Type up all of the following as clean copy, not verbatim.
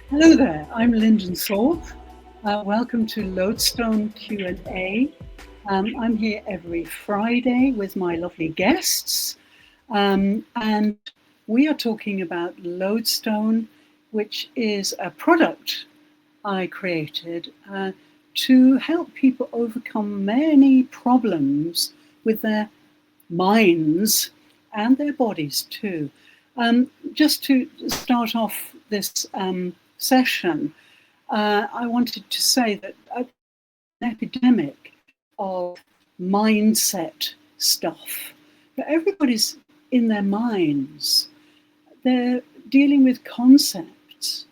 Hello there, I'm Lyndon Thorpe. Welcome to Lodestone Q&A. I'm here every Friday with my lovely guests, and we are talking about Lodestone, which is a product I created to help people overcome many problems with their minds and their bodies too. Just to start off this session, I wanted to say that an epidemic of mindset stuff. Everybody's in their minds. They're dealing with concepts.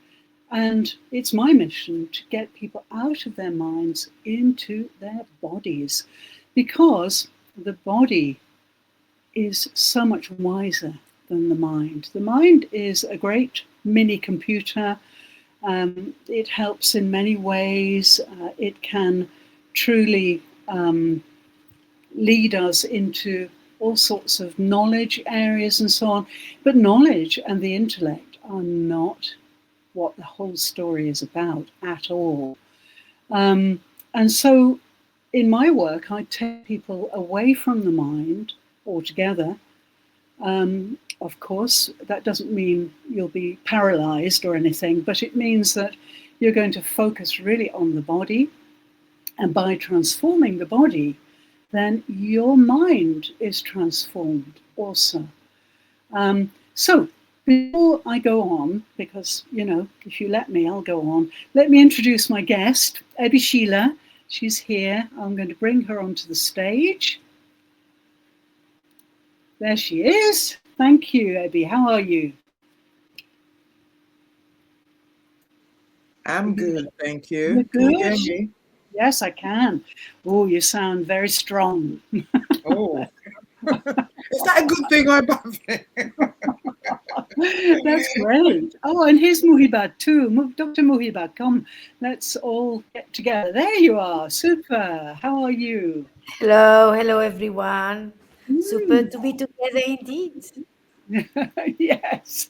And it's my mission to get people out of their minds into their bodies, because the body is so much wiser than the mind. The mind is a great mini computer. It helps in many ways. It can truly lead us into all sorts of knowledge areas and so on. But knowledge and the intellect are not what the whole story is about at all. And so in my work, I take people away from the mind altogether. Of course, that doesn't mean you'll be paralyzed or anything, but it means that you're going to focus really on the body. And by transforming the body, then your mind is transformed also. So before I go on, because, if you let me, I'll go on. Let me introduce my guest, Abby Sheila. She's here. I'm going to bring her onto the stage. There she is. Thank you, Abby. How are you? I'm good, thank you. You're Can you hear good? me? Yes, I can. Oh, you sound very strong. Oh, is that a good thing or a bad thing? That's great. Oh, and here's Muhibat too. Dr. Muhibat, come, let's all get together. There you are. Super. How are you? Hello everyone. Super Mm. to be together indeed. Yes.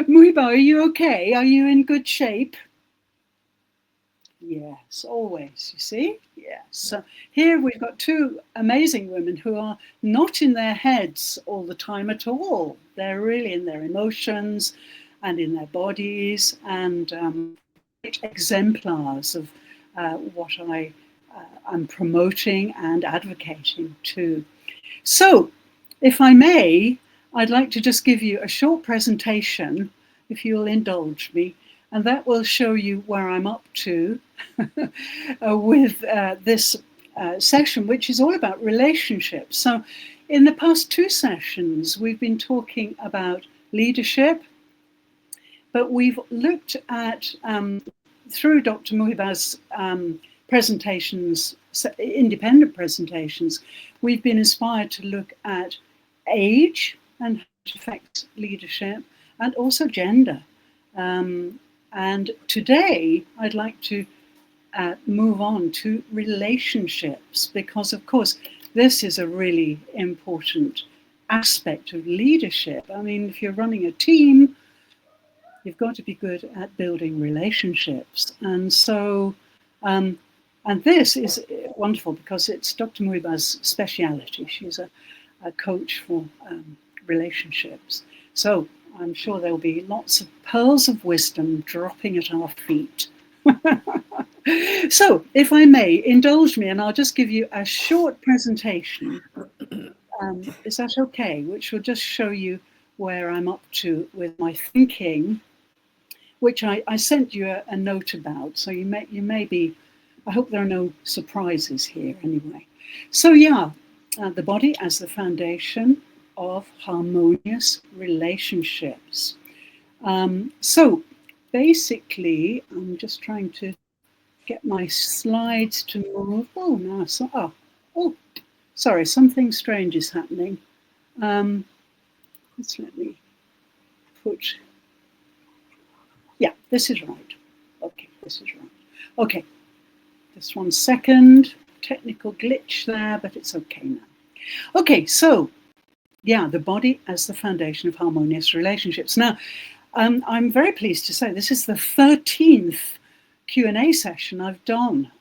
Muhibat, are you okay? Are you in good shape? Yes, always, you see? Yes. So here we've got two amazing women who are not in their heads all the time at all. They're really in their emotions and in their bodies, and exemplars of what I'm promoting and advocating too. So, if I may, I'd like to just give you a short presentation, if you'll indulge me, and that will show you where I'm up to with this session, which is all about relationships. So, in the past two sessions, we've been talking about leadership, but we've looked at, through Dr. Muhiba's presentations, independent presentations, we've been inspired to look at age and how it affects leadership, and also gender. And today I'd like to move on to relationships, because of course this is a really important aspect of leadership. I mean, if you're running a team, you've got to be good at building relationships. And so, and this is wonderful because it's Dr. Muiba's speciality. She's a coach for relationships. So I'm sure there'll be lots of pearls of wisdom dropping at our feet. So, if I may, indulge me, and I'll just give you a short presentation. Is that okay? Which will just show you where I'm up to with my thinking, which I sent you a note about. So you may be, I hope there are no surprises here anyway. So yeah, the body as the foundation of harmonious relationships. So basically, I'm just trying to get my slides to move. Oh, no, sorry, something strange is happening. Let's let me put, yeah, this is right. Okay, this is right. Okay, just 1 second. Technical glitch there, but it's okay now. Okay, so yeah, the body as the foundation of harmonious relationships. Now, I'm very pleased to say this is the 13th Q&A session I've done.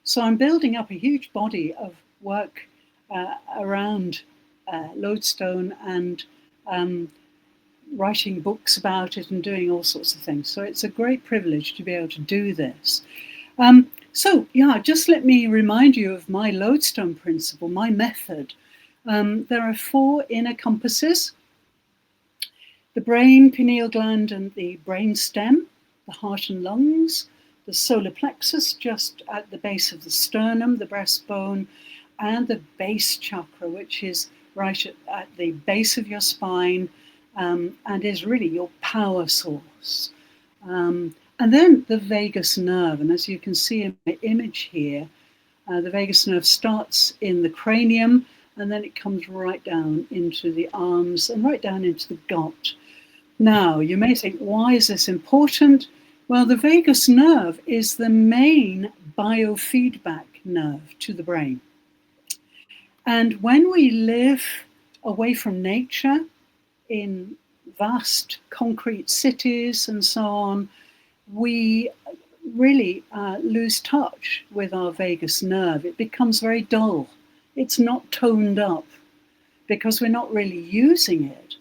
So I'm building up a huge body of work around Lodestone and writing books about it and doing all sorts of things. So it's a great privilege to be able to do this. So yeah, just let me remind you of my Lodestone principle, my method. There are 4 inner compasses: the brain, pineal gland, and the brain stem, the heart and lungs, the solar plexus just at the base of the sternum, the breastbone, and the base chakra, which is right at the base of your spine, and is really your power source. And then the vagus nerve, and as you can see in my image here, the vagus nerve starts in the cranium, and then it comes right down into the arms and right down into the gut. Now, you may think, why is this important? Well, the vagus nerve is the main biofeedback nerve to the brain. And when we live away from nature in vast concrete cities and so on, we really lose touch with our vagus nerve. It becomes very dull. It's not toned up because we're not really using it.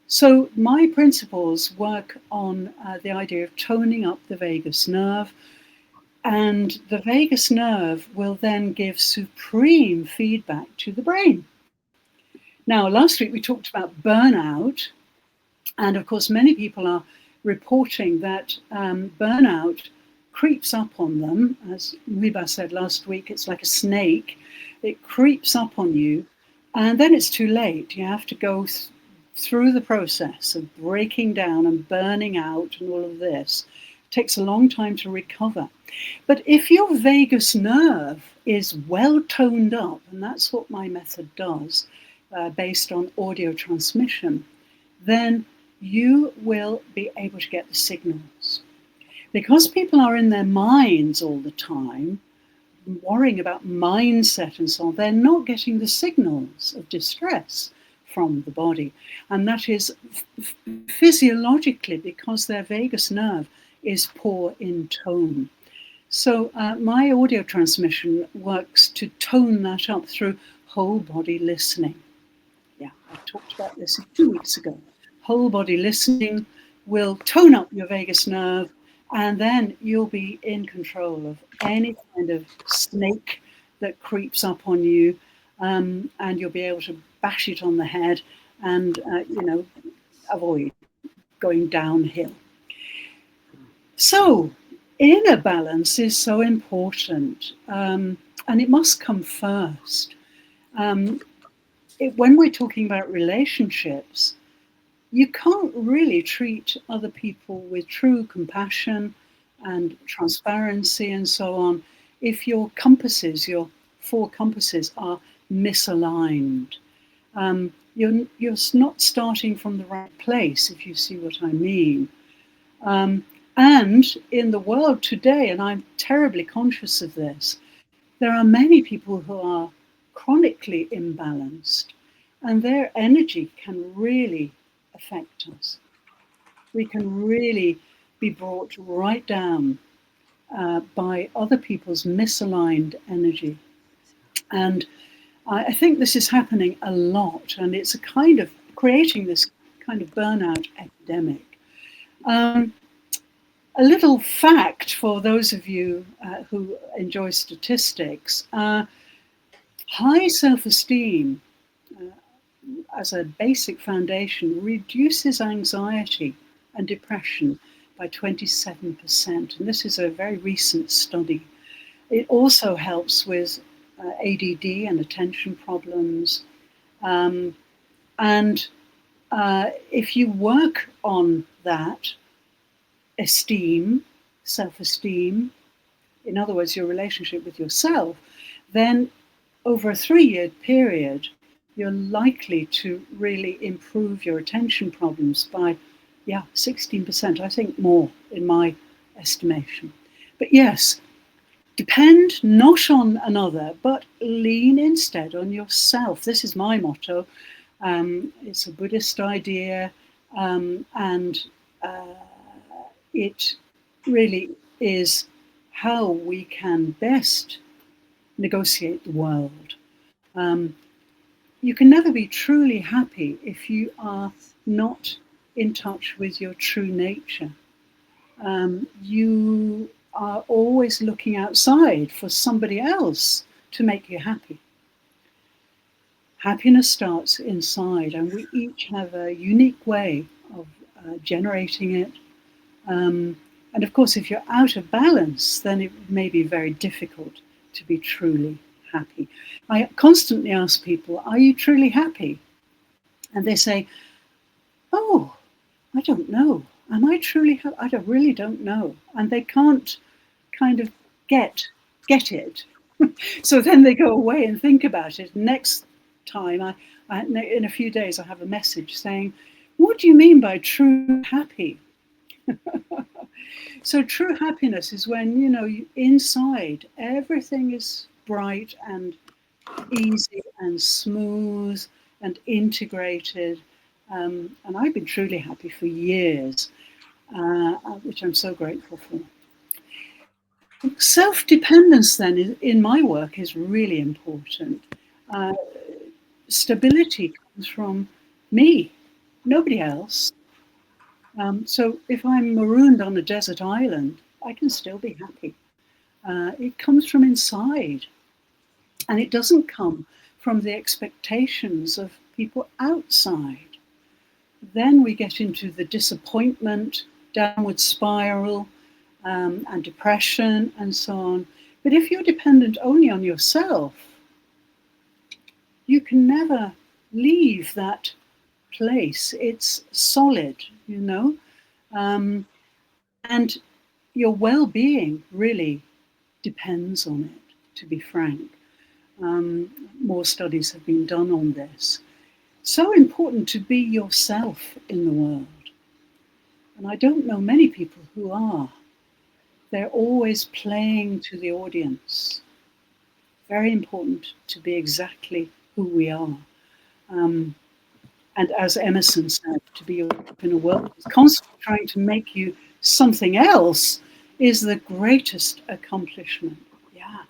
So my principles work on the idea of toning up the vagus nerve, and the vagus nerve will then give supreme feedback to the brain. Now, last week we talked about burnout, and of course many people are reporting that burnout creeps up on them. As Riba said last week, it's like a snake. It creeps up on you, and then it's too late. You have to go through the process of breaking down and burning out and all of this. It takes a long time to recover. But if your vagus nerve is well toned up, and that's what my method does, based on audio transmission, then you will be able to get the signals. Because people are in their minds all the time, worrying about mindset and so on, they're not getting the signals of distress from the body. And that is physiologically because their vagus nerve is poor in tone. So my audio transmission works to tone that up through whole body listening. Yeah, I talked about this 2 weeks ago. Whole body listening will tone up your vagus nerve, and then you'll be in control of any kind of snake that creeps up on you, and you'll be able to bash it on the head and, avoid going downhill. So inner balance is so important, and it must come first. When we're talking about relationships, you can't really treat other people with true compassion and transparency and so on if your compasses, your 4 compasses, are misaligned. You're not starting from the right place, if you see what I mean. And in the world today, and I'm terribly conscious of this, there are many people who are chronically imbalanced, and their energy can really affect us. We can really be brought right down by other people's misaligned energy. And I think this is happening a lot, and it's a kind of creating this kind of burnout epidemic. A little fact for those of you who enjoy statistics: high self-esteem as a basic foundation reduces anxiety and depression by 27%. And this is a very recent study. It also helps with ADD and attention problems. And if you work on that esteem, self-esteem, in other words, your relationship with yourself, then over a 3-year period, you're likely to really improve your attention problems by, 16%, I think more in my estimation. But yes, depend not on another, but lean instead on yourself. This is my motto. It's a Buddhist idea, and it really is how we can best negotiate the world. You can never be truly happy if you are not in touch with your true nature. You are always looking outside for somebody else to make you happy. Happiness starts inside, and we each have a unique way of generating it. And of course, if you're out of balance, then it may be very difficult to be truly happy. I constantly ask people, are you truly happy? And they say, oh, I don't know. Am I truly happy? I really don't know. And they can't kind of get it. So then they go away and think about it. Next time, in a few days, I have a message saying, what do you mean by true happy? So true happiness is when, inside everything is bright and easy and smooth and integrated. And I've been truly happy for years, which I'm so grateful for. Self-dependence then in my work is really important. Stability comes from me, nobody else. So if I'm marooned on a desert island, I can still be happy. It comes from inside, and it doesn't come from the expectations of people outside. Then we get into the disappointment, downward spiral, and depression, and so on. But if you're dependent only on yourself, you can never leave that place. It's solid, and your well-being really depends on it, to be frank. More studies have been done on this. So important to be yourself in the world. And I don't know many people who are. They're always playing to the audience. Very important to be exactly who we are. And as Emerson said, to be in a world that's constantly trying to make you something else is the greatest accomplishment. Yeah,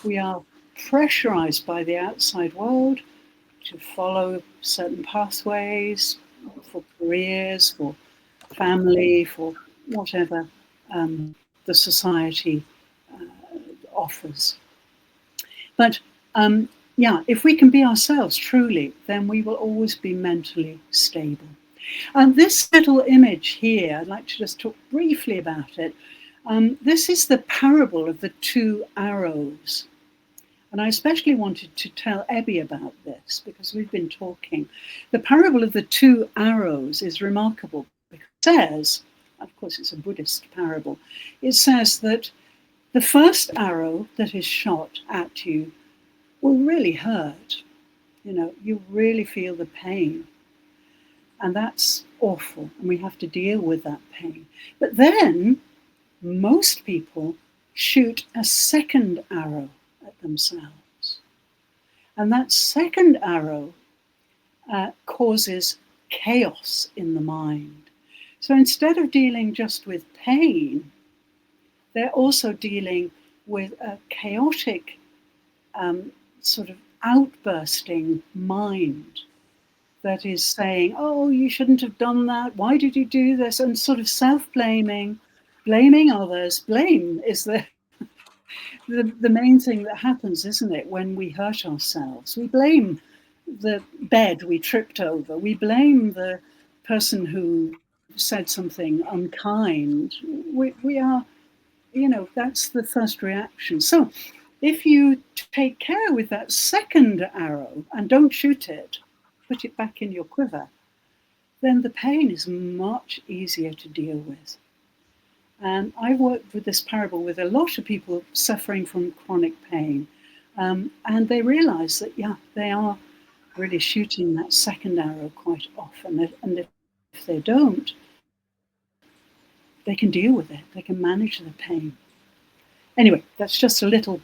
we are pressurized by the outside world to follow certain pathways for careers, for family, for whatever the society offers. But if we can be ourselves truly, then we will always be mentally stable. And this little image here, I'd like to just talk briefly about it. This is the parable of the two arrows. And I especially wanted to tell Ebby about this because we've been talking. The parable of the two arrows is remarkable because it says, of course it's a Buddhist parable, it says that the first arrow that is shot at you will really hurt. You really feel the pain. And that's awful, and we have to deal with that pain. But then most people shoot a second arrow at themselves. And that second arrow causes chaos in the mind. So instead of dealing just with pain, they're also dealing with a chaotic sort of outbursting mind that is saying, oh, you shouldn't have done that. Why did you do this? And sort of self-blaming, blaming others. Blame is the main thing that happens, isn't it, when we hurt ourselves? We blame the bed we tripped over. We blame the person who said something unkind. We are, that's the first reaction. So if you take care with that second arrow and don't shoot it, put it back in your quiver, then the pain is much easier to deal with. And I've worked with this parable with a lot of people suffering from chronic pain. And they realize that, they are really shooting that second arrow quite often. And if they don't, they can deal with it. They can manage the pain. Anyway, that's just a little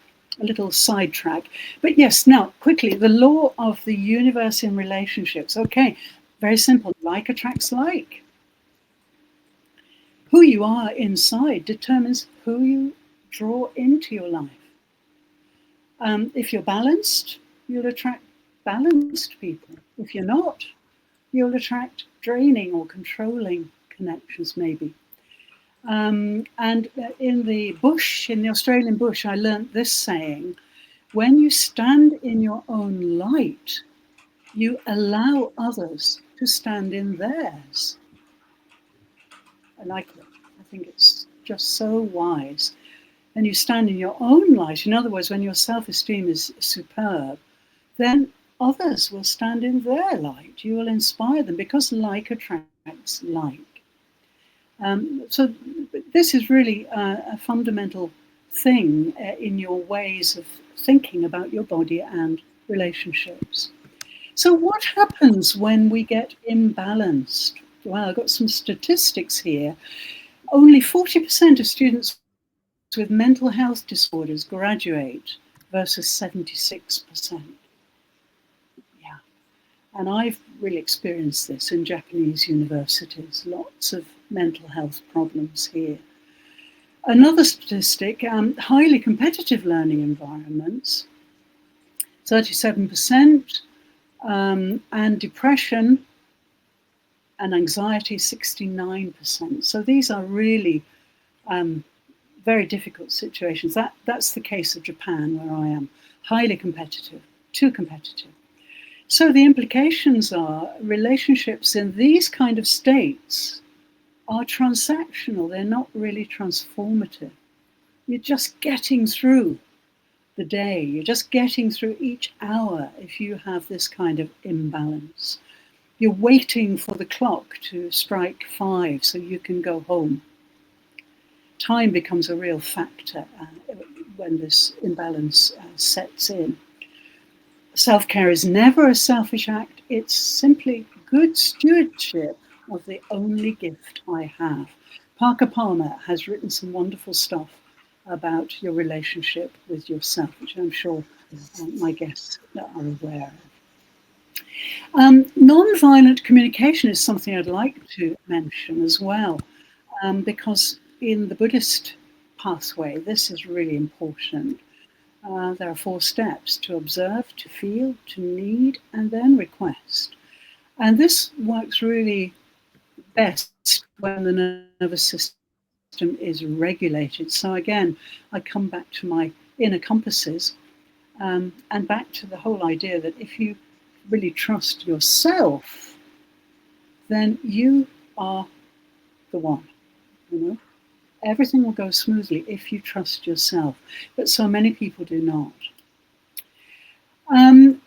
sidetrack. But yes, now quickly, the law of the universe in relationships. Okay, Very simple. Like attracts like. Who you are inside determines who you draw into your life. If you're balanced, you'll attract balanced people. If you're not, you'll attract draining or controlling connections, maybe. And in the bush, in the Australian bush, I learnt this saying: when you stand in your own light, you allow others to stand in theirs. I like it. I think it's just so wise. And you stand in your own light. In other words, when your self-esteem is superb, then others will stand in their light. You will inspire them because like attracts like. So this is really a fundamental thing in your ways of thinking about your body and relationships. So what happens when we get imbalanced? Well, I've got some statistics here. Only 40% of students with mental health disorders graduate versus 76%. Yeah. And I've really experienced this in Japanese universities, lots of mental health problems here. Another statistic, highly competitive learning environments, 37%, and depression and anxiety, 69%. So these are really very difficult situations. That's the case of Japan, where I am. Highly competitive, too competitive. So the implications are relationships in these kind of states are transactional. They're not really transformative. You're just getting through the day. You're just getting through each hour if you have this kind of imbalance. You're waiting for the clock to strike 5 so you can go home. Time becomes a real factor when this imbalance sets in. Self-care is never a selfish act. It's simply good stewardship of the only gift I have. Parker Palmer has written some wonderful stuff about your relationship with yourself, which I'm sure my guests are aware of. Non-violent communication is something I'd like to mention as well, because in the Buddhist pathway, this is really important. There are 4 steps: to observe, to feel, to need, and then request. And this works really best when the nervous system is regulated. So again, I come back to my inner compasses and back to the whole idea that if you really trust yourself, then you are the one, you know. Everything will go smoothly if you trust yourself, but so many people do not.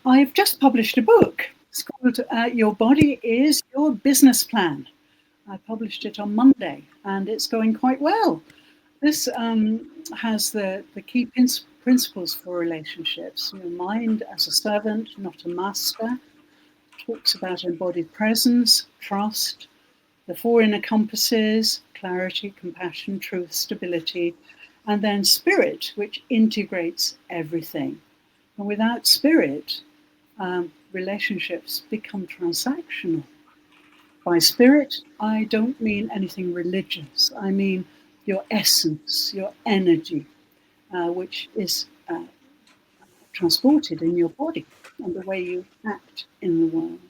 I've just published a book. It's called Your Body is Your Business Plan. I published it on Monday, and it's going quite well. This has the key principles for relationships. Your mind as a servant, not a master. Talks about embodied presence, trust, the 4 inner compasses: clarity, compassion, truth, stability, and then spirit, which integrates everything. And without spirit, relationships become transactional. By spirit, I don't mean anything religious. I mean your essence, your energy, which is transported in your body and the way you act in the world.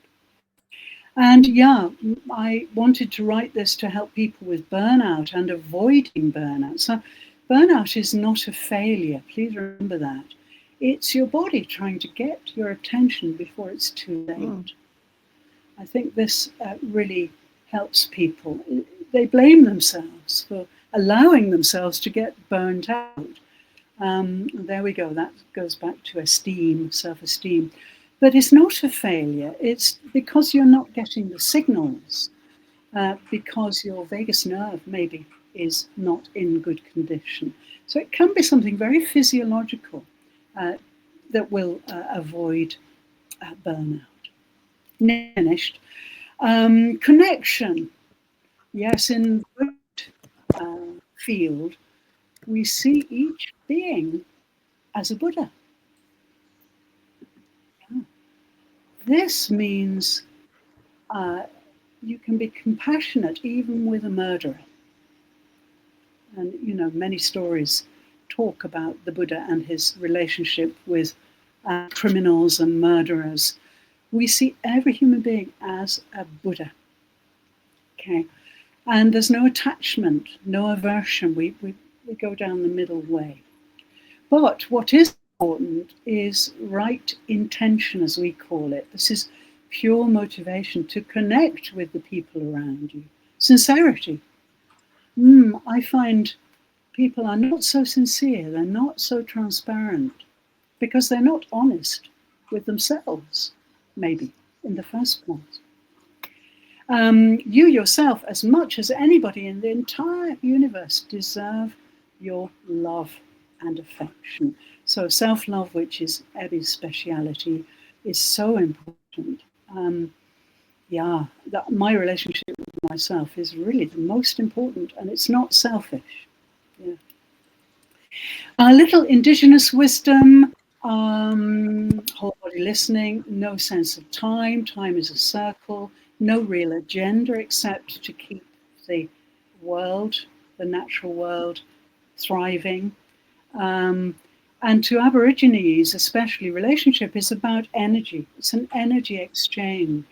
And yeah, I wanted to write this to help people with burnout and avoiding burnout. So burnout is not a failure. Please remember that. It's your body trying to get your attention before it's too late. I think this really helps people. They blame themselves for allowing themselves to get burnt out. There we go. That goes back to esteem, self-esteem. But it's not a failure. It's because you're not getting the signals, because your vagus nerve maybe is not in good condition. So it can be something very physiological that will avoid burnout. Finished. Connection. Yes, in the field, we see each being as a Buddha. This means you can be compassionate even with a murderer. And, many stories talk about the Buddha and his relationship with criminals and murderers. We see every human being as a Buddha. Okay. And there's no attachment, no aversion. We go down the middle way. But what is important is right intention, as we call it. This is pure motivation to connect with the people around you. Sincerity. I find people are not so sincere, they're not so transparent, because they're not honest with themselves, maybe, in the first place. You yourself, as much as anybody in the entire universe, deserve your love and affection. So self-love, which is Abby's speciality, is so important. My relationship with myself is really the most important, and it's not selfish. Yeah. A little indigenous wisdom, whole body listening, no sense of time. Time is a circle. No real agenda except to keep the world, the natural world, thriving. And to Aborigines, especially, relationship is about energy. It's an energy exchange.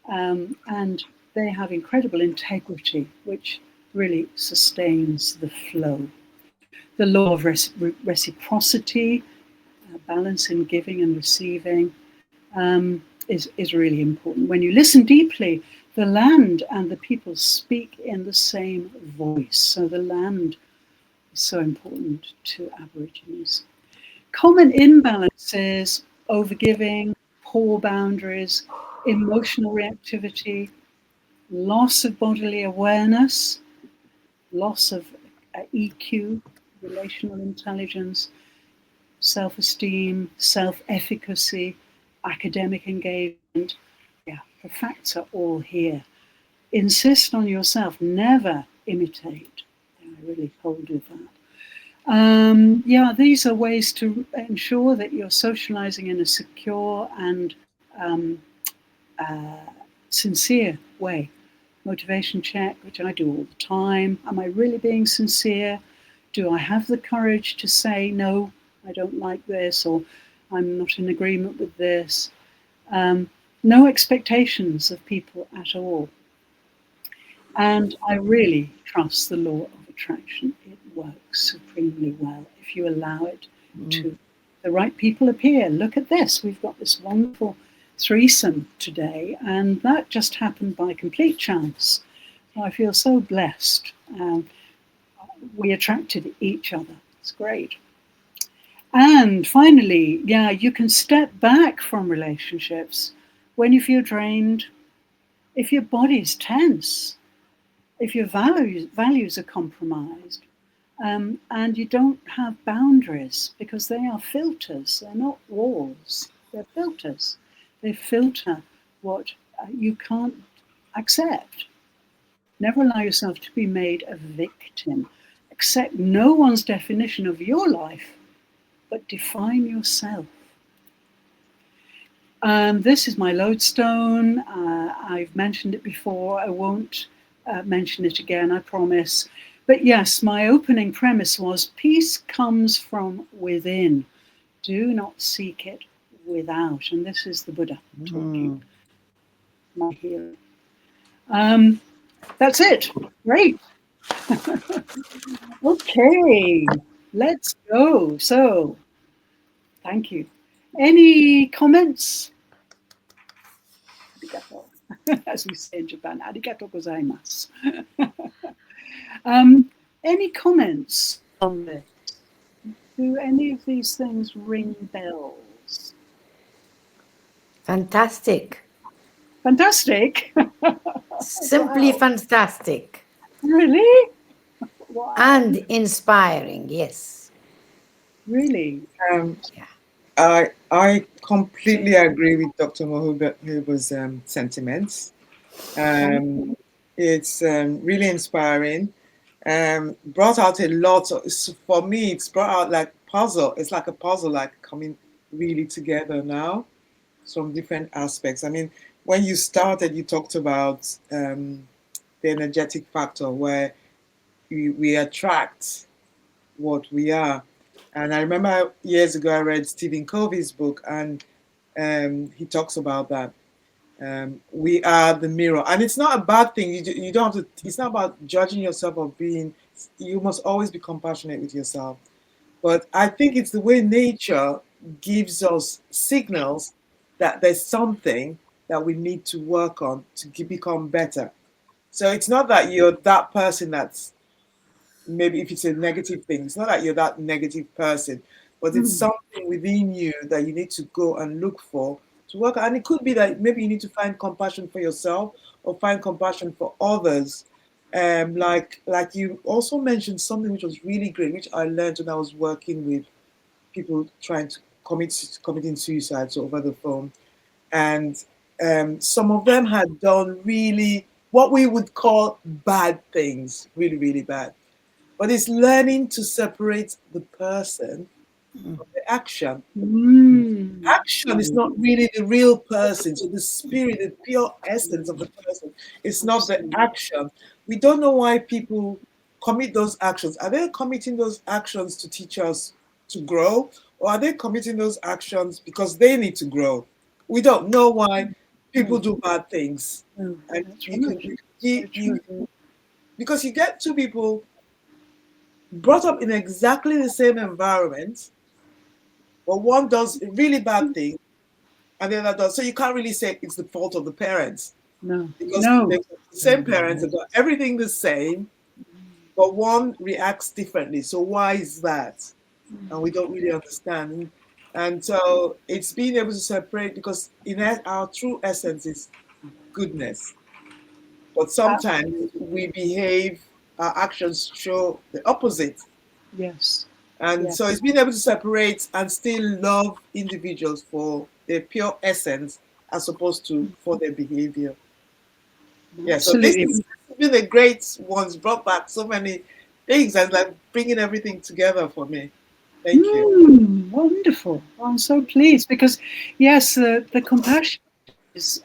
And they have incredible integrity, which really sustains the flow. The law of reciprocity, balance in giving and receiving, is really important. When you listen deeply, the land and the people speak in the same voice. So the land is so important to Aborigines. Common imbalances, overgiving, poor boundaries, emotional reactivity, loss of bodily awareness, loss of EQ, relational intelligence, self-esteem, self-efficacy, academic engagement. Yeah, the facts are all here. Insist on yourself, never imitate. I really hold with that. These are ways to ensure that you're socializing in a secure and sincere way. Motivation check, which I do all the time. Am I really being sincere? Do I have the courage to say, no, I don't like this, or I'm not in agreement with this? No expectations of people at all. And I really trust the law of attraction. It works supremely well if you allow it to. The right people appear. Look at this. We've got this wonderful threesome today, and that just happened by complete chance. So I feel so blessed. We attracted each other. It's great. And finally, you can step back from relationships when you feel drained, if your body's tense, if your values are compromised, and you don't have boundaries, because they are filters. They're not walls. They're filters. They filter what you can't accept. Never allow yourself to be made a victim. Accept no one's definition of your life, but define yourself. This is my Lodestone. I've mentioned it before. I won't mention it again, I promise. But yes, my opening premise was peace comes from within. Do not seek it without. And this is the Buddha talking. My hero. That's it. Great. Okay, let's go. So, thank you. Any comments? Arigato. As we say in Japan, arigato gozaimasu. Any comments on this? Do any of these things ring bells? Fantastic. Fantastic. Simply fantastic. Really? Wow. And inspiring, yes. Really? I completely agree with Dr. Mohuba's sentiments. It's really inspiring. Brought out a lot. For me, it's brought out like puzzle. It's like a puzzle, like coming really together now from different aspects. I mean, when you started, you talked about the energetic factor where we attract what we are. And I remember years ago I read Stephen Covey's book, and he talks about that. We are the mirror, and it's not a bad thing. You don't have to. It's not about judging yourself or being. You must always be compassionate with yourself. But I think it's the way nature gives us signals that there's something that we need to work on to become better. So it's not that you're that person that's, maybe if it's a negative thing, it's not that you're that negative person, but it's Mm. something within you that you need to go and look for to work. And it could be that maybe you need to find compassion for yourself or find compassion for others. Like you also mentioned something which was really great, which I learned when I was working with people trying to committing suicides over the phone, and some of them had done really what we would call bad things, really, really bad. But it's learning to separate the person from the action. Mm. Action is not really the real person. So the spirit, the pure essence of the person, it's not the Absolutely. action. We don't know why people commit those actions. Are they committing those actions to teach us to grow? Or are they committing those actions because they need to grow? We don't know why people Mm. do bad things. Oh, And that's you right. can, So true. because you get two people brought up in exactly the same environment, but one does a really bad thing and the other does. So you can't really say it's the fault of the parents No, because no. they've got the same parents, they've got everything the same, but one reacts differently. So why is that? And we don't really understand. And so it's being able to separate, because our true essence is goodness. But sometimes Absolutely. we behave, our actions show the opposite. Yes. And so Yes. it's being able to separate and still love individuals for their pure essence as opposed to for their behavior. Yeah, so Absolutely. this has been a great one. It's brought back so many things and like bringing everything together for me. Thank you. Wonderful. I'm so pleased because, yes, the compassion is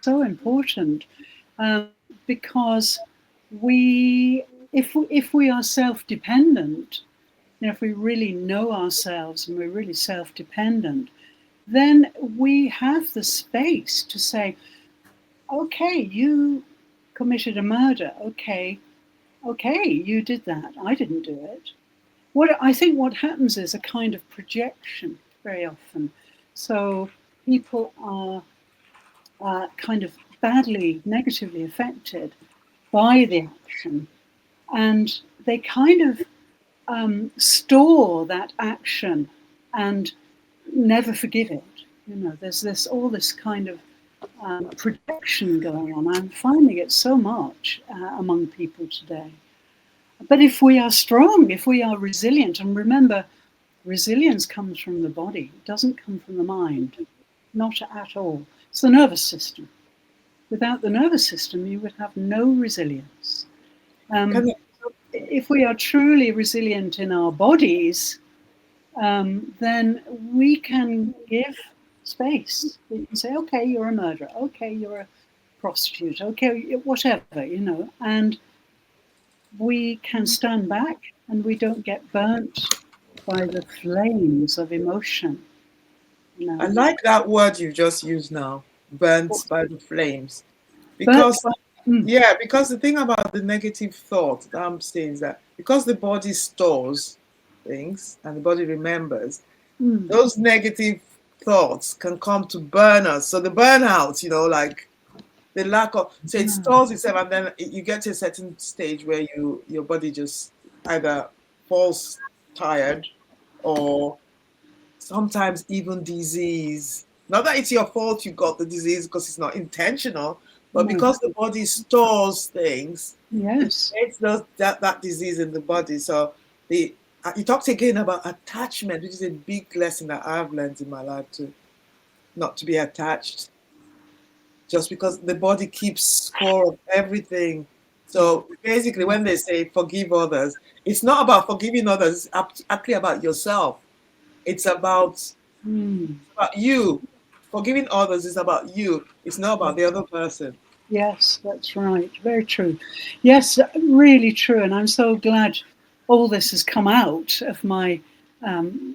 so important because we, if we are self-dependent, if we really know ourselves and we're really self-dependent, then we have the space to say, okay, you committed a murder. Okay, okay, you did that. I didn't do it. What happens is a kind of projection very often. So people are kind of badly, negatively affected by the action, and they kind of store that action and never forgive it. There's this all this kind of projection going on. I'm finding it so much among people today. But if we are strong, if we are resilient, and remember, resilience comes from the body, it doesn't come from the mind, not at all. It's the nervous system. Without the nervous system, you would have no resilience. Can Um, I, if we are truly resilient in our bodies, then we can give space. We can say, okay, you're a murderer. Okay, you're a prostitute. Okay, whatever, and we can stand back and we don't get burnt by the flames of emotion. You I know, like that word you just used now, burnt by the flames. burnt Because, by. Mm, yeah, because the thing about the negative thought that I'm saying is that because the body stores things and the body remembers, mm, those negative thoughts can come to burn us. So the burnout, like the lack of, so it yeah, stores itself, and then you get to a certain stage where your body just either falls tired, or sometimes even disease. Not that it's your fault you got the disease because it's not intentional, but no, because the body stores things, it yes, creates that disease in the body. So the you talked again about attachment, which is a big lesson that I've learned in my life, to not to be attached, just because the body keeps score of everything. So basically, when they say forgive others, it's not about forgiving others, it's actually about yourself. It's about mm, you forgiving others is about you. It's not about the other person. Yes, that's right. Very true. Yes, really true. And I'm so glad all this has come out of my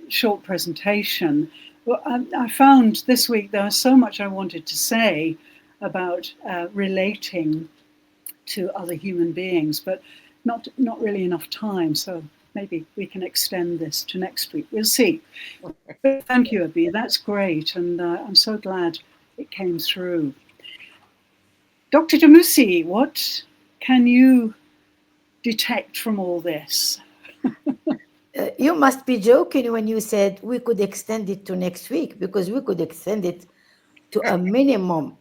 short presentation. Well, I found this week there was so much I wanted to say about relating to other human beings, but not really enough time. So maybe we can extend this to next week. We'll see. But thank you, Abby. That's great, and I'm so glad it came through. Dr. Demusi, what can you detect from all this? You must be joking when you said we could extend it to next week, because we could extend it to a minimum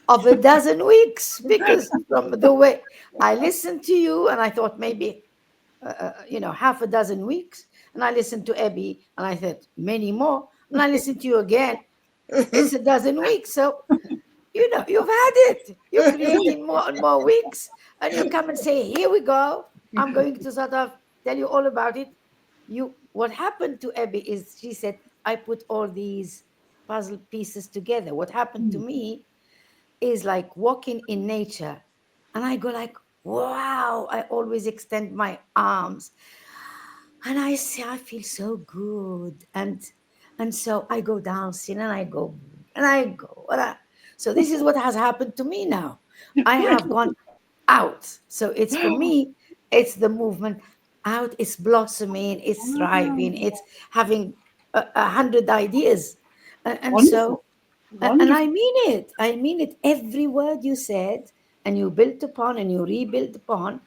of a dozen weeks, because from the way I listened to you and I thought maybe half a dozen weeks, and I listened to Abby and I thought many more, and I listened to you again, it's a dozen weeks. So you've had it, you're creating more and more weeks, and you come and say, here we go, I'm going to sort of tell you all about it. What happened to Abby is she said, I put all these puzzle pieces together. What happened to me is like walking in nature, and I go like, wow, I always extend my arms, and I say, I feel so good, and so I go dancing, and I go and I go and I, so this is what has happened to me now. I have gone out. So it's, for me, it's the movement out. It's blossoming, it's thriving, it's having 100 ideas. And Wonderful, so, and wonderful. I mean it, every word you said, and you built upon and you rebuilt upon,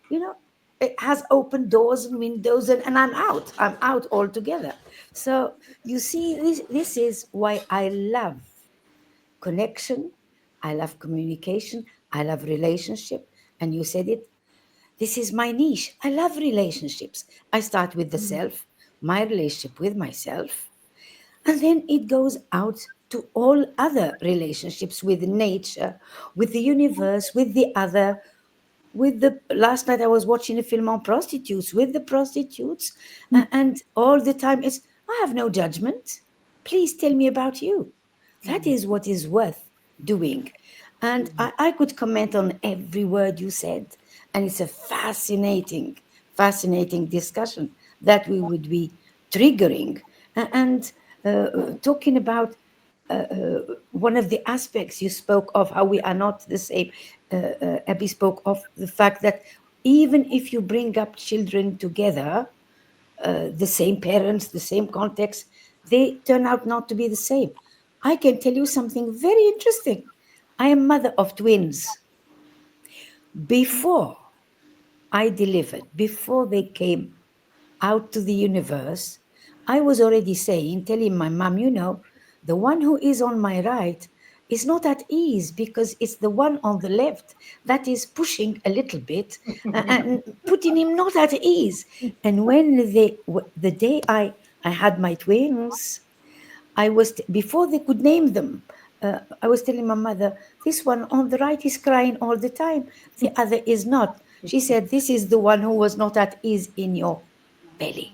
you know, it has opened doors and windows, and I'm out altogether. So you see, this is why I love connection, I love communication, I love relationship. And you said it, this is my niche. I love relationships. I start with the self, my relationship with myself, and then it goes out to all other relationships, with nature, with the universe, with the other, with the, last night I was watching a film on prostitutes, with the prostitutes, and all the time it's, I have no judgment. Please tell me about you. That is what is worth doing. And I could comment on every word you said, and it's a fascinating discussion that we would be triggering. And talking about one of the aspects you spoke of, how we are not the same. Abby spoke of the fact that even if you bring up children together, the same parents, the same context, they turn out not to be the same. I can tell you something very interesting. I am mother of twins. Before I delivered, before they came out to the universe, I was already saying, telling my mom, the one who is on my right is not at ease, because it's the one on the left that is pushing a little bit and putting him not at ease. And when the day I had my twins, before they could name them, I was telling my mother, this one on the right is crying all the time, the other is not. She said, this is the one who was not at ease in your belly.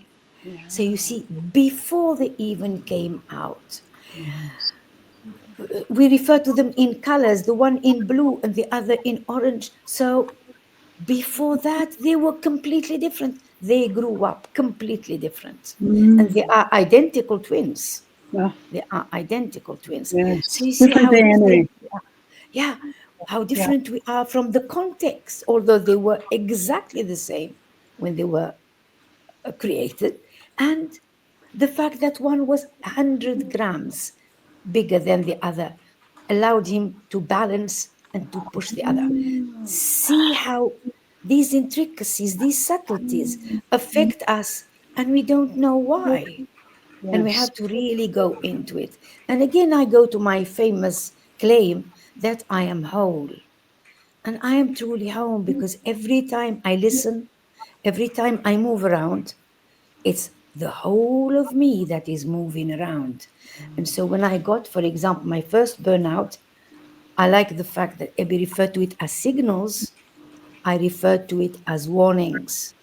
So you see, before they even came out, Yes. we refer to them in colors, the one in blue and the other in orange. So before that, they were completely different. They grew up completely different. And they are identical twins. Yeah, They are identical twins. So yes. you see Different how different DNA. we are. Yeah, how Yeah. different we are from the context, although they were exactly the same when they were created. And the fact that one was 100 grams bigger than the other allowed him to balance and to push the other. See how these intricacies, these subtleties affect us, and we don't know why. And we Yes. have to really go into it. And again, I go to my famous claim that I am whole. And I am truly home, because every time I listen, every time I move around, it's the whole of me that is moving around. And so when I got, for example, my first burnout, I like the fact that Abby referred to it as signals. I referred to it as warnings.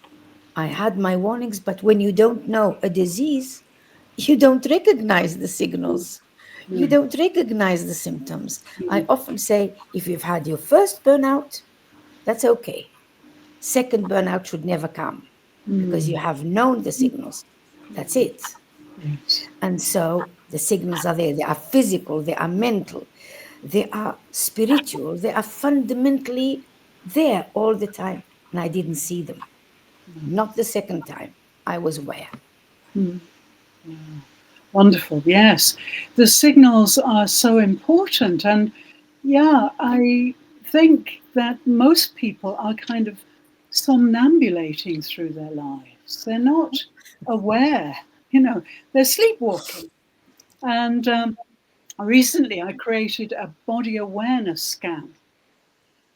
I had my warnings, but when you don't know a disease, you don't recognize the signals. You don't recognize the symptoms. I often say if you've had your first burnout, that's okay. Second burnout should never come because you have known the signals. That's it. Yes. And so the signals are there. They are physical, they are mental, they are spiritual, they are fundamentally there all the time. And I didn't see them. Not the second time. I was aware. Wonderful. Yes. The signals are so important. And yeah, I think that most people are kind of somnambulating through their lives. They're not aware, they're sleepwalking. And recently I created a body awareness scan.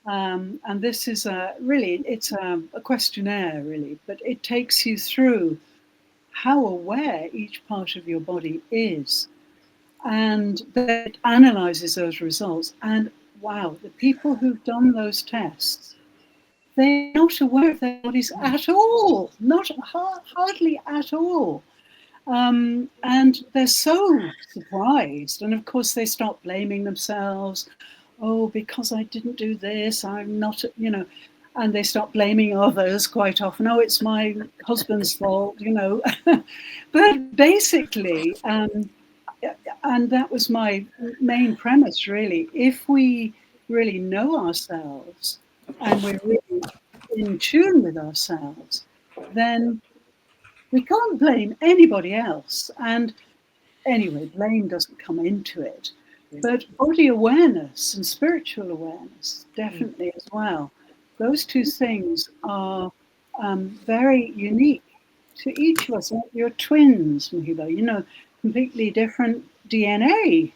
And this is it's a questionnaire, really, but it takes you through how aware each part of your body is. And then it analyzes those results. And wow, the people who've done those tests, they're not aware of their bodies at all, not hardly at all. And they're so surprised. And of course, they start blaming themselves. Oh, because I didn't do this, I'm not, and they start blaming others quite often. Oh, it's my husband's fault. But basically, and that was my main premise, really. If we really know ourselves and we're really in tune with ourselves, then we can't blame anybody else. And anyway, blame doesn't come into it. But body awareness and spiritual awareness, definitely as well. Those two things are very unique to each of us. You're twins, Muhiba, completely different DNA.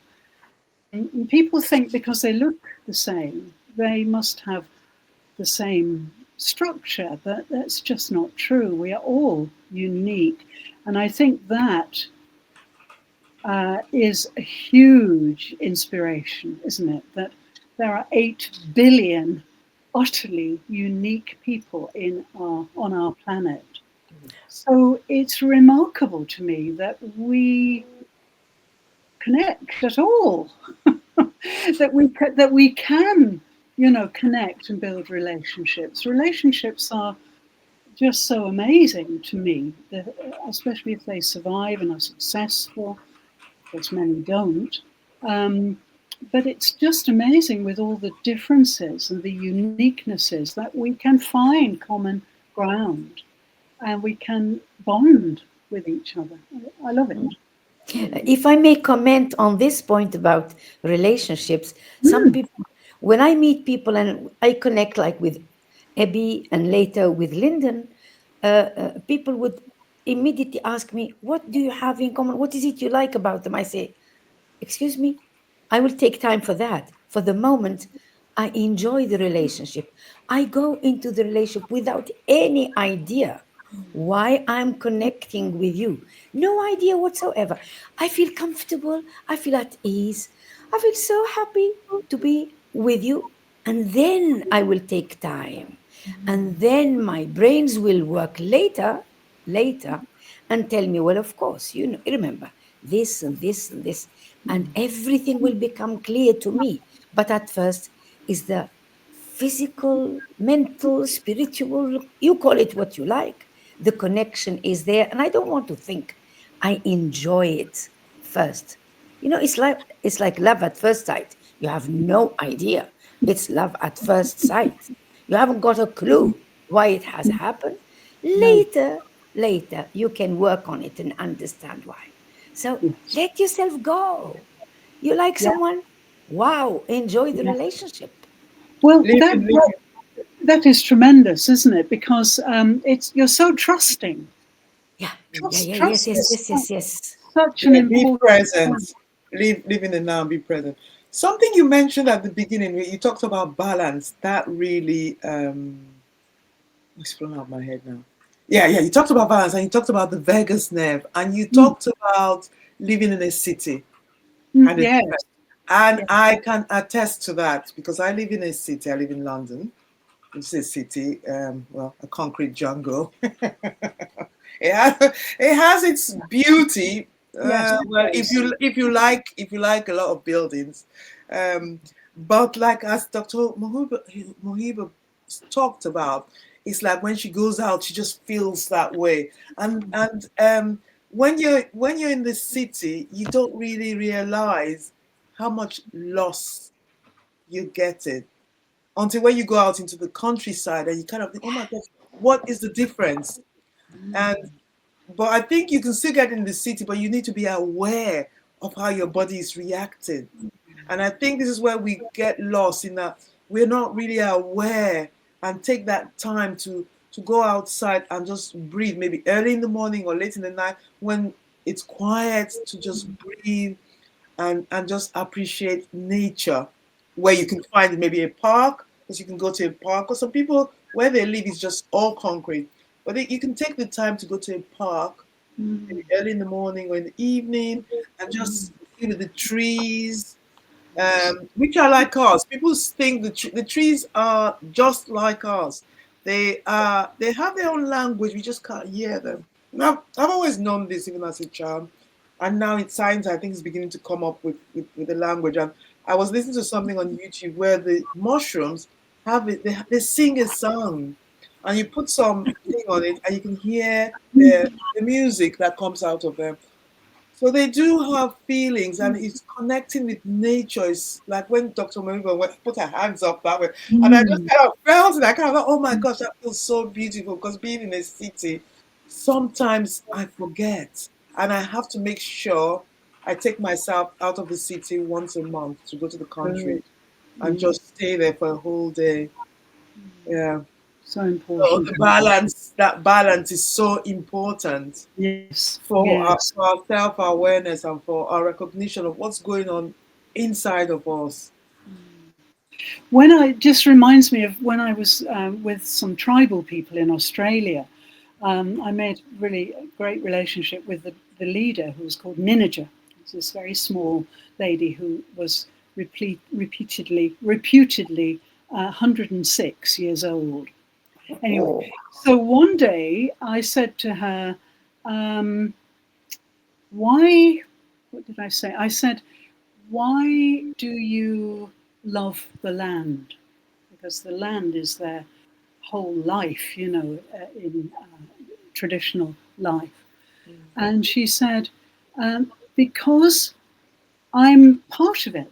And people think because they look the same, they must have the same structure, but that's just not true. We are all unique. And I think that is a huge inspiration, isn't it? That there are 8 billion utterly unique people on our planet. So it's remarkable to me that we connect at all, that we can, connect and build relationships. Relationships are just so amazing to me, especially if they survive and are successful. Of course, many don't. But it's just amazing with all the differences and the uniquenesses that we can find common ground and we can bond with each other. I love it. If I may comment on this point about relationships, some people, when I meet people and I connect like with Abby and later with Lyndon, people would immediately ask me, "What do you have in common? What is it you like about them?" I say, "Excuse me, I will take time for that. For the moment, I enjoy the relationship. I go into the relationship without any idea why I'm connecting with you. No idea whatsoever. I feel comfortable. I feel at ease. I feel so happy to be with you. And then I will take time. And then my brains will work later, and tell me, well, of course, remember this and this and this, and everything will become clear to me. But at first, is the physical, mental, spiritual, you call it what you like. The connection is there, and I don't want to think. I enjoy it first. It's like love at first sight. You have no idea. It's love at first sight. You haven't got a clue why it has happened. No. Later, you can work on it and understand why. So Yes. let yourself go. You like Yeah. someone? Wow, enjoy the Yeah. relationship. Well, Living, living. that is tremendous, isn't it? Because you're so trusting. Yeah, yeah, Trust, yeah, yes, trust yes, is yes, yes, yes. such an Yeah, be important present. point. Live in the now, be present. Something you mentioned at the beginning, you talked about balance. That really, it's flown out of my head now. Yeah, yeah. You talked about balance, and you talked about the vagus nerve, and you Mm, talked about living in a city and a yes. different. And Yeah. I can attest to that because I live in a city. I live in London, which is a city, well, a concrete jungle. It has its beauty, Yes, it Well, is. if you like a lot of buildings, um, but like as Dr. Mohiba talked about, it's like when she goes out, she just feels that way. And when you're in the city, you don't really realize how much loss you're getting until when you go out into the countryside and you kind of think, oh my gosh, what is the difference? And but I think you can still get in the city, but you need to be aware of how your body is reacting. And I think this is where we get lost in that we're not really aware and take that time to go outside and just breathe, maybe early in the morning or late in the night when it's quiet, to just breathe and just appreciate nature, where you can find maybe a park, because you can go to a park, or some people where they live is just all concrete. But you can take the time to go to a park maybe early in the morning or in the evening and just see with the trees, which are like us. People think the trees are just like us. They have their own language. We just can't hear them. Now, I've always known this even as a child, and now in science, I think it's beginning to come up with the language. And I was listening to something on YouTube where the mushrooms have it. They sing a song, and you put some thing on it, and you can hear the music that comes out of them. So they do have feelings, and it's connecting with nature. It's like when Dr. Mariva put her hands up that way, and I just Mm. kind of felt it. I kind of thought, oh my gosh, that feels so beautiful. Because being in a city, sometimes I forget, and I have to make sure I take myself out of the city once a month to go to the country Good. and just stay there for a whole day. Yeah. So So important. the balance, that balance is so important Yes, for yes. our self awareness and for our recognition of what's going on inside of us. When I just reminds me of when I was with some tribal people in Australia. I made really a great relationship with the leader, who was called Ninija. It's this very small lady who was reputedly 106 years old. Anyway, Oh, so one day I said to her, um, "Why? What did I say? I said, why do you love the land? Because the land is their whole life, in traditional life." And she said, because I'm part of it.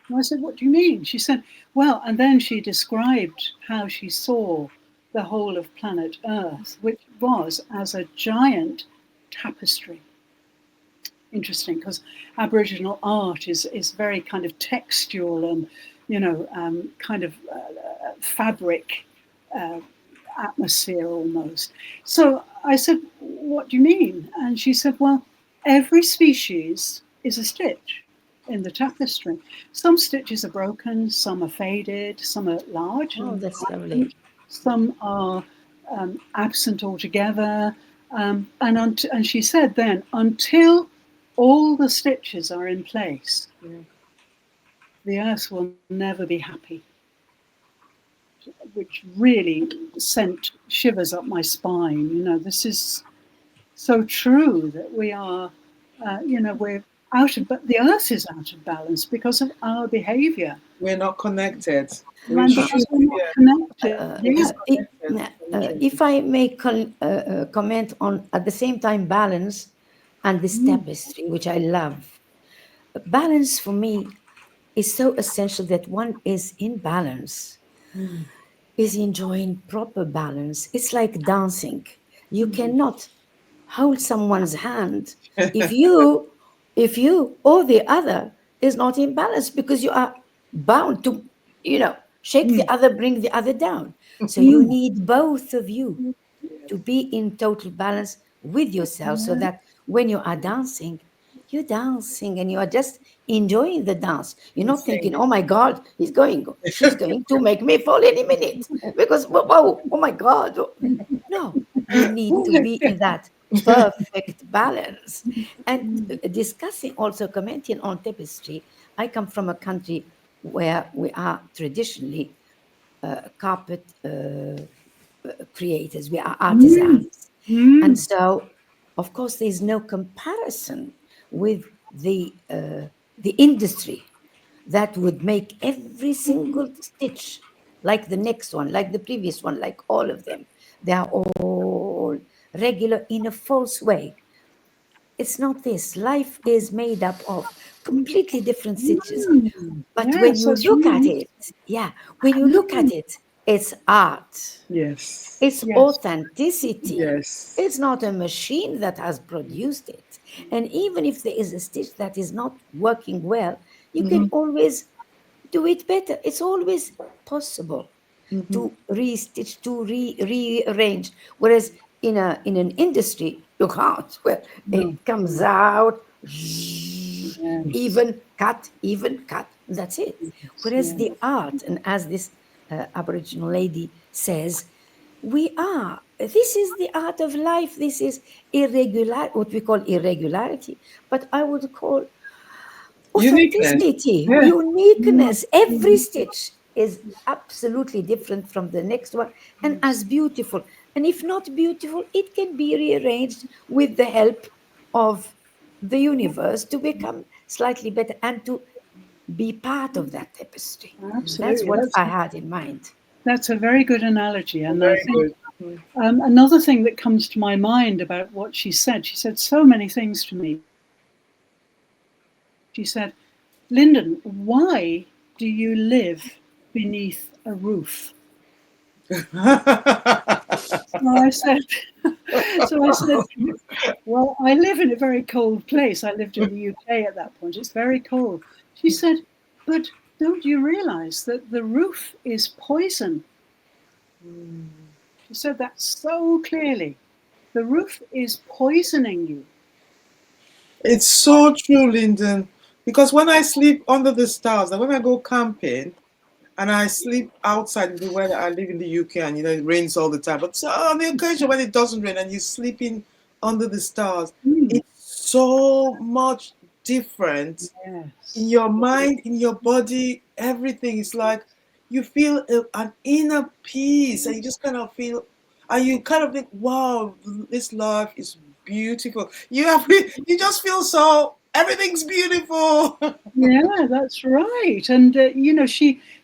And I said, what do you mean? She said, well, and then she described how she saw the whole of planet Earth, which was as a giant tapestry. Interesting, because Aboriginal art is very kind of textual and, kind of fabric uh, atmosphere almost. So I said, what do you mean? And she said, well, every species is a stitch in the tapestry. Some stitches are broken, some are faded, some are large oh, and that's lovely. vibrant, some are absent altogether. And she said then, until all the stitches are in place, Yeah. the earth will never be happy, which really sent shivers up my spine. This is so true that we are, we're out of, but the earth is out of balance because of our behavior We're not connected. We and Uh, should because we're not be connected. Yeah. disconnected from each other. if I may comment on at the same time balance and this Mm, tapestry, which I love. Balance for me is so essential that one is in balance, Mm. is enjoying proper balance. It's like dancing. You mm, cannot hold someone's hand if you or the other is not in balance, because you are bound to, shake the mm, other, bring the other down. So you mm. need both of you to be in total balance with yourself, so that when you are dancing, you're dancing and you are just enjoying the dance. You're And not thinking, sing. oh my God, she's going to make me fall any minute because, whoa, whoa, oh my God. No, you need to be in that perfect balance. And discussing, also commenting on tapestry, I come from a country where we are traditionally carpet creators, we are Mm, artisans. And mm, so, Of course, there's no comparison with the industry that would make every single stitch like the next one, like the previous one, like all of them. They are all regular in a false way. It's not this. Life is made up of completely different stitches. But when Yes, you that's look at right. it, yeah, when you look at it, it's art. Yes. It's Yes. authenticity. Yes. It's not a machine that has produced it. And even if there is a stitch that is not working well, you can Mm-hmm. always do it better. It's always possible Mm-hmm. to restitch, to rearrange. Whereas in an industry, you can't. Well, No. it comes out Yes. even cut. That's it. Yes. Whereas Yes. the art, and as this Aboriginal lady says, we are. This is the art of life. This is irregular, what we call irregularity, but I would call Uniqueness. authenticity, Yeah. Mm. uniqueness. Every Mm. stitch is absolutely different from the next one and as beautiful. And if not beautiful, it can be rearranged with the help of the universe to become slightly better and to be part of that tapestry. That's Absolutely. what I had in mind. That's a very good analogy, and I Very think good. Mm. another thing that comes to my mind about what she said so many things to me. She said, "Lyndon, why do you live beneath a roof?" So I said, so I said, well, I live in a very cold place. I lived in the UK at that point. It's very cold. She said, but don't you realize that the roof is poison? She said that so clearly. The roof is poisoning you. It's so true, Lyndon. Because when I sleep under the stars, and when I go camping and I sleep outside in the weather, I live in the UK and it rains all the time. But so on the occasion when it doesn't rain and you're sleeping under the stars, Mm, it's so much different in yes. your mind, in your body, everything is like you feel an inner peace, and you just kind of feel, and you kind of think, wow, this life is beautiful. You just feel so everything's beautiful. Yeah, that's right. And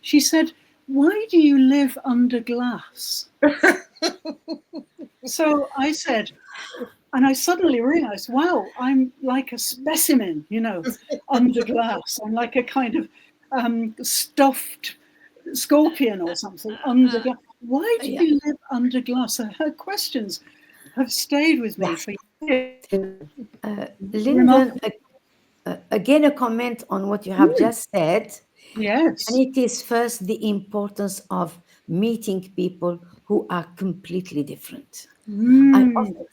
she said, "Why do you live under glass?" So I said, and I suddenly realized, wow, I'm like a specimen, under glass. I'm like a kind of stuffed scorpion or something under glass. Why Yeah. do you live under glass? So her questions have stayed with Yeah. me for years. Lyndon, Remarkable. again, a comment on what you have Mm, just said. And yes. it is first the importance of meeting people who are completely different. I Mm, often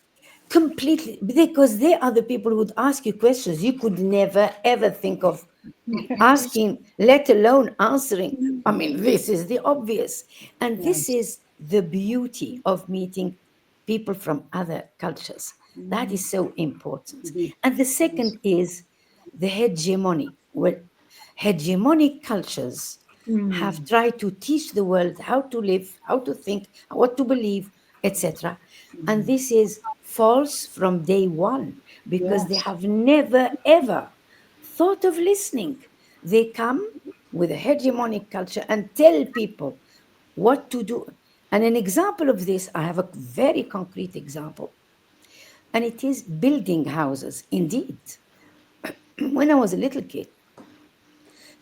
completely, because they are the people who would ask you questions you could never ever think of yes. asking, let alone answering. I mean, this is the obvious. And this Yes. is the beauty of meeting people from other cultures. That Mm, is so important. And the yes. second is the hegemony. Well, hegemonic cultures have Mm, tried to teach the world how to live, how to think, what to believe, etc. And mm, this is false from day one because they yes. have never ever thought of listening. They come with a hegemonic culture and tell people what to do. And an example of this, I have a very concrete example, and it is building houses. Indeed, when I was a little kid,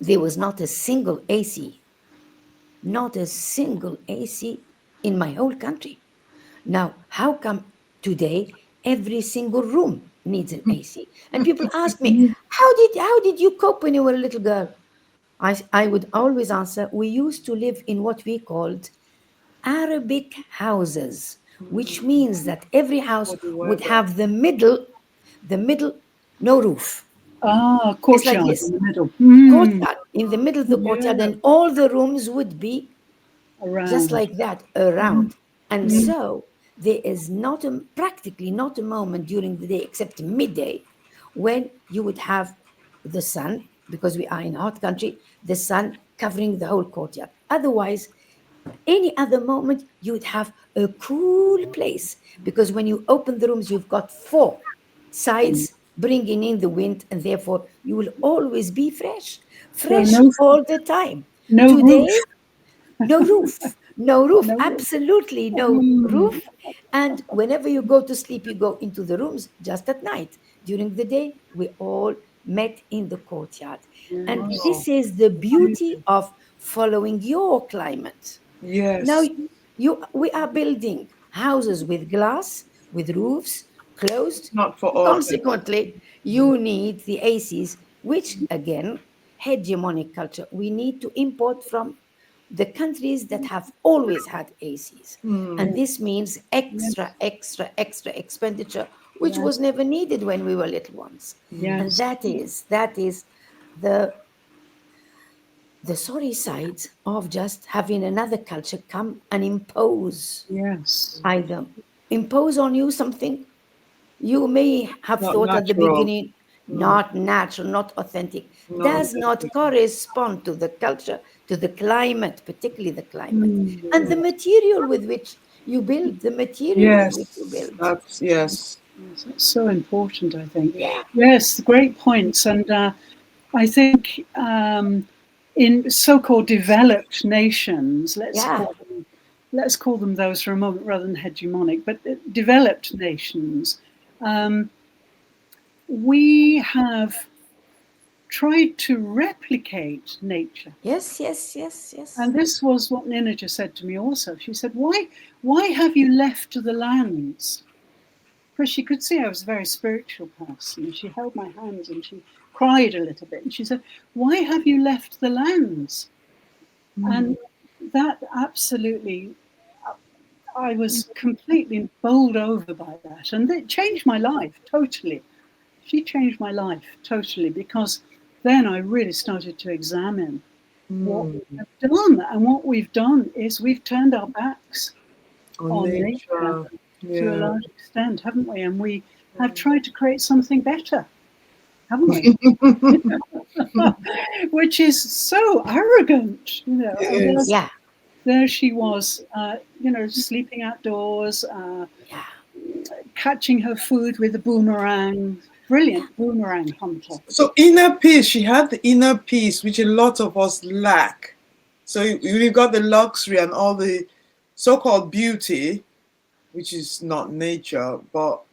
there was not a single AC, not a single AC in my whole country. Now, how come today every single room needs an AC? And people ask me, Mm, how did you cope when you were a little girl? I would always answer, we used to live in what we called Arabic houses, which means that every house For the would weather. have the middle, no roof, just like courtyard this, in the middle. Mm, courtyard, in the middle of the courtyard, yeah. and all the rooms would be just Around. like that Mm, around. And mm, so there is practically not a moment during the day except midday when you would have the sun, because we are in a hot country, the sun covering the whole courtyard. Otherwise, Any other moment, you'd have a cool place because when you open the rooms, you've got four Mm. sides bringing in the wind, and therefore you will always be fresh, So fresh all the time. no Today, roof. no roof, no roof, No roof. absolutely no Mm. roof. And whenever you go to sleep, you go into the rooms just at night. During the day, we all met in the courtyard. And Yes. Oh, this is the beauty of following your climate. Now yes. we are building houses with glass, with roofs closed. Not for all. Consequently, you need the ACs, which again, hegemonic culture. We need to import from the countries that have always had ACs. And Hmm. this means extra, Yes. extra, extra expenditure, which was Yes. never needed when we were little ones. And Yes. that is the sorry side of just having another culture come and Yes. either impose on you something you may have Not thought at the natural. beginning Hmm. not natural, not authentic, Not does not authentic. correspond to the culture, to the climate, particularly the climate, Mm. and the material with which you build, the material with which you Yes. build. That's yes. Yes, it's so important, I think. Yeah. Yes, great points. And I think in so-called developed nations, Yeah. let's call them those for a moment rather than hegemonic, but developed nations, um, we have tried to replicate nature. Yes, yes, yes, yes. And this was what Nina just said to me also. She said, why have you left the lands? Because she could see I was a very spiritual person. She held my hands and she cried a little bit. And she said, why have you left the lands? Hmm. And that absolutely, I was completely bowled over by that. And it changed my life totally. She changed my life totally because then I really started to examine what Hmm. we have done. And what we've done is we've turned our backs On on nature nature. to a Yeah. large extent, haven't we? And we have tried to create something better, haven't we? Which is so arrogant, you know. It And is. Yeah. there she was, sleeping outdoors, Yeah. catching her food with a boomerang. Yeah. Brilliant boomerang hunter. So inner peace, she had the inner peace, which a lot of us lack. So we've got the luxury and all the so-called beauty, which is not nature, but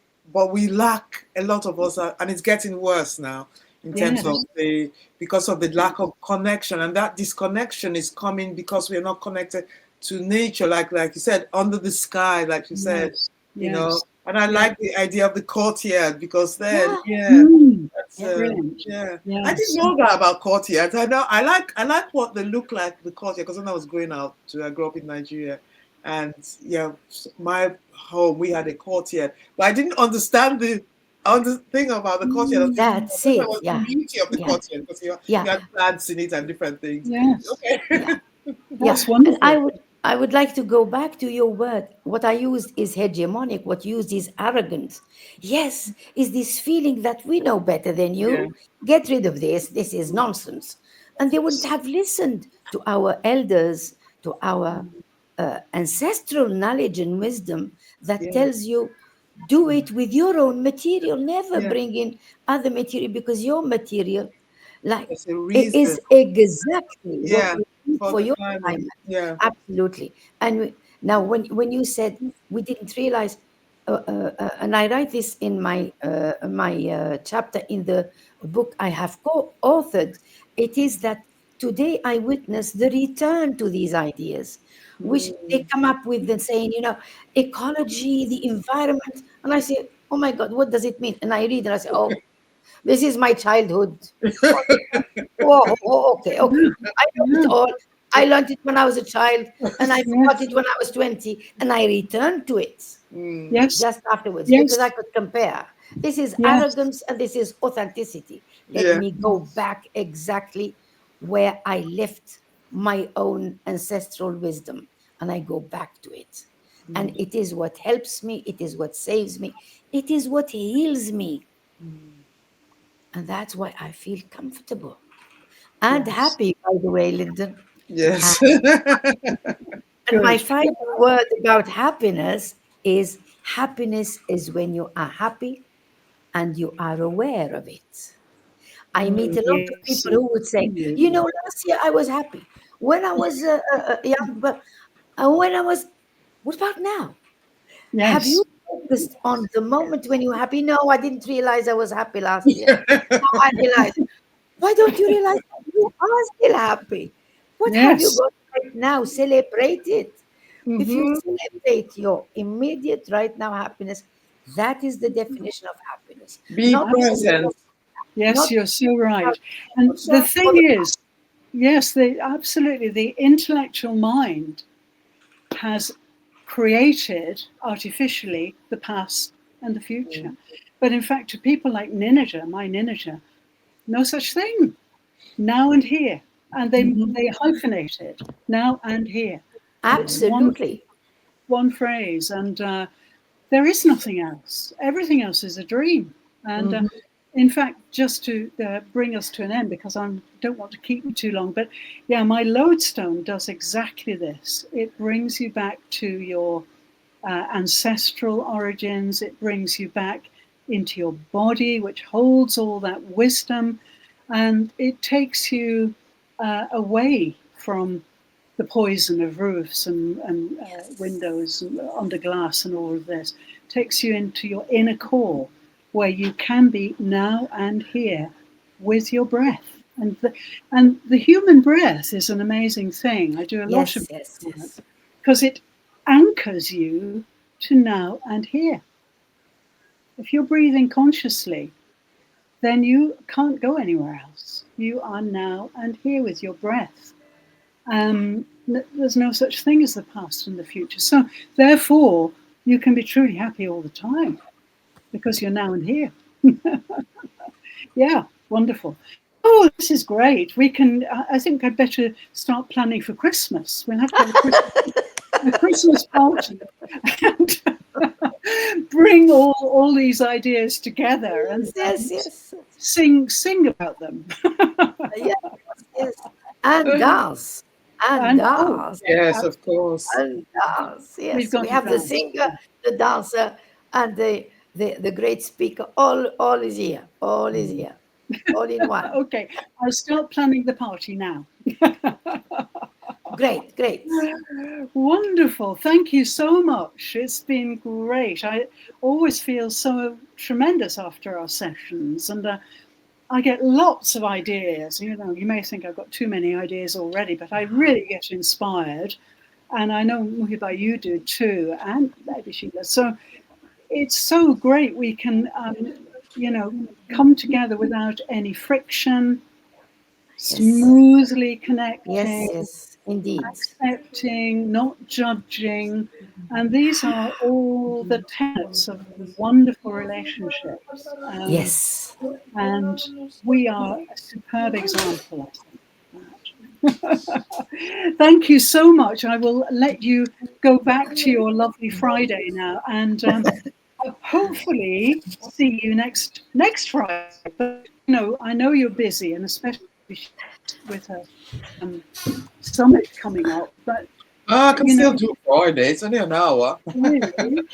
we lack a lot of us, and it's getting worse now in terms of Yes, the because of the lack of connection, and that disconnection is coming because we are not connected to nature, like you said, under the sky, like you said, yes, you know. yes, And I yes. like the idea of the courtyard because then, Yeah. yeah, Mm, that's Yeah. brilliant. yeah. I didn't Yes, know that about courtyards. I know I like what they look like the courtyard because when I was growing up, I grew up in Nigeria, and yeah, my home we had a courtyard, but I didn't understand the other thing about the courtyard. I was thinking That's that it. was the Yeah. beauty of the Yeah. courtyard because you Yeah. had plants in it and different things. yes. Yeah. Okay. Yeah, That's and I wonderful. would I would like to go back to your word. What I used is hegemonic. What used is arrogance. Yes, is this feeling that we know better than Yeah. you. Get rid of this. This is nonsense. And they wouldn't Yes. have listened to our elders, to our ancestral knowledge and wisdom that Yeah. tells you do it with your own material. Never Yeah. bring in other material because your material, like, There's a it reason. is exactly what Yeah. you need For for the your climate. climate. Yeah. Absolutely. And now, when you said we didn't realize, and I write this in my chapter in the book I have co-authored, it is that today I witness the return to these ideas, which they Mm. come up with and saying, ecology, the environment, and I say, oh my God, what does it mean? And I read and I say, oh, this is my childhood. Oh, okay, okay. Yeah, I know it yeah, all. I learned it when I was a child, and I forgot yes, it when I was 20, and I returned to it Mm. yes, just afterwards because I yes, could compare. This is yes, arrogance and this is authenticity. Let Yeah. me go back exactly where I left my own ancestral wisdom, and I go back to it. And Mm. it is what helps me, it is what saves me, it is what heals me. Mm. And that's why I feel comfortable and yes. happy, by the way, Lyndon. And, Yes. And my Good. final word about happiness is when you are happy and you are aware of it. I meet a lot of Yes, people who would say, absolutely. last year I was happy. When I was young, but when I was, what about now? Have you Yes. focused on the moment when you're happy? No, I didn't realize I was happy last year. Now I realize. Why don't you realize that you are still happy? What have you Yes. got right now? Celebrate it. If you Hmm. celebrate your immediate right now happiness, that is the definition of happiness. Be Not present. Yes, not you're so right. And the also for thing the is, yes, absolutely, the intellectual mind has created artificially the past and the future. But in fact, to people like Ninja, my Ninja, no such thing. Now and here. And they hyphenate it, now and here. And it's absolutely. one phrase. And there is nothing else. Everything else is a dream. And Mhm. in fact, just to bring us to an end, because I don't want to keep you too long, but yeah, my Lodestone does exactly this. It brings you back to your ancestral origins. It brings you back into your body, which holds all that wisdom, and it takes you away from the poison of roofs and windows and under glass and all of this. It takes you into your inner core, where you can be now and here with your breath. And the human breath is an amazing thing. I do a lot of Yes, yes, it yes. because it anchors you to now and here. If you're breathing consciously, then you can't go anywhere else. You are now and here with your breath. There's no such thing as the past and the future. So, therefore, you can be truly happy all the time because you're now and here. Yeah, wonderful. Oh, this is great. We can. I think I'd better start planning for Christmas. We'll have to have a Christmas party and bring all these ideas together and Yes, yes. sing about them. Yes, yes. And dance. And And oh, dance. Yes, of course. And dance. we've Yes. got We to have the dance. singer, the dancer, and the great speaker. All is here. All is here. All in one. Okay, I'll start planning the party now. Great, great. Wonderful. Thank you so much. It's been great. I always feel so tremendous after our sessions, and I get lots of ideas. You may think I've got too many ideas already, but I really get inspired. And I know, Muhiba, you do too, and maybe Sheila. So it's so great we can, come together without any friction, Yes. smoothly Yes, connecting, yes. Indeed. accepting, not judging. And these are all the tenets of wonderful relationships. Yes. And we are a superb example, I think. Thank you so much. I will let you go back to your lovely Friday now, and hopefully see you next Friday. But I know you're busy, and especially with a um, summit coming up. But I can still do Friday. It's only an hour. really, well, if you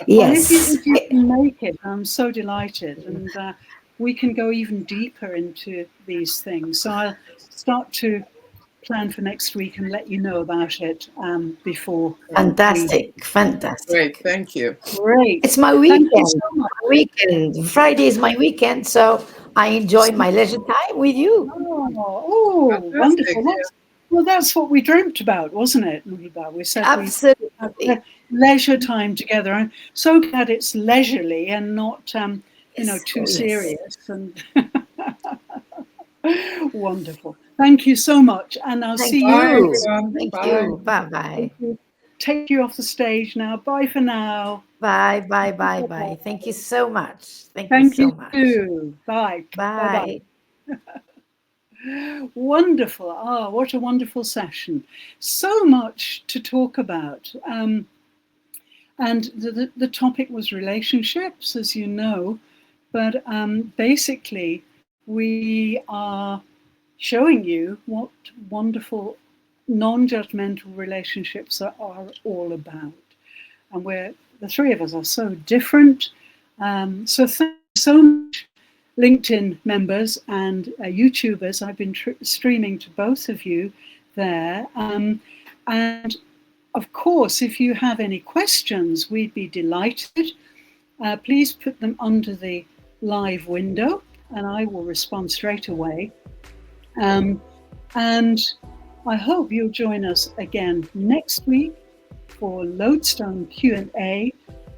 Yes. if you can make it, I'm so delighted, and we can go even deeper into these things. So I'll start to plan for next week and let you know about it before we. Fantastic. Great, Fantastic. thank you. Great. It's my Thank you weekend. so much. My weekend. Friday is my weekend, so I enjoy my leisure time with you. Wonderful. Fantastic. That's what we dreamt about, wasn't it, Muhiba? We said we have Absolutely. leisure time together. I'm so glad it's leisurely and not, Yes. too Oh, yes. serious. And wonderful. Thank you so much. And I'll Thank see you Bye, next. you. everyone. Thank Bye. you. Bye Thank bye. you. Take you off the stage now. Bye for now. Bye bye bye bye. Thank you so much. Thank you Thank you so much. too. Bye. Bye bye. Bye. Wonderful. What a wonderful session. So much to talk about. And the topic was relationships, as you know. But basically, we are showing you what wonderful non-judgmental relationships are all about. And the three of us are so different. So thank you so much, LinkedIn members and YouTubers. I've been streaming to both of you there. And of course, if you have any questions, we'd be delighted. Please put them under the live window and I will respond straight away. And I hope you'll join us again next week for Lodestone Q&A.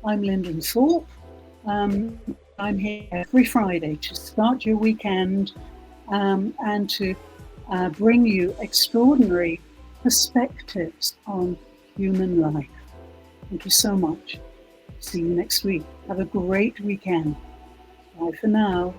I'm Lyndon Thorpe. I'm here every Friday to start your weekend and to bring you extraordinary perspectives on human life. Thank you so much. See you next week. Have a great weekend. Bye for now.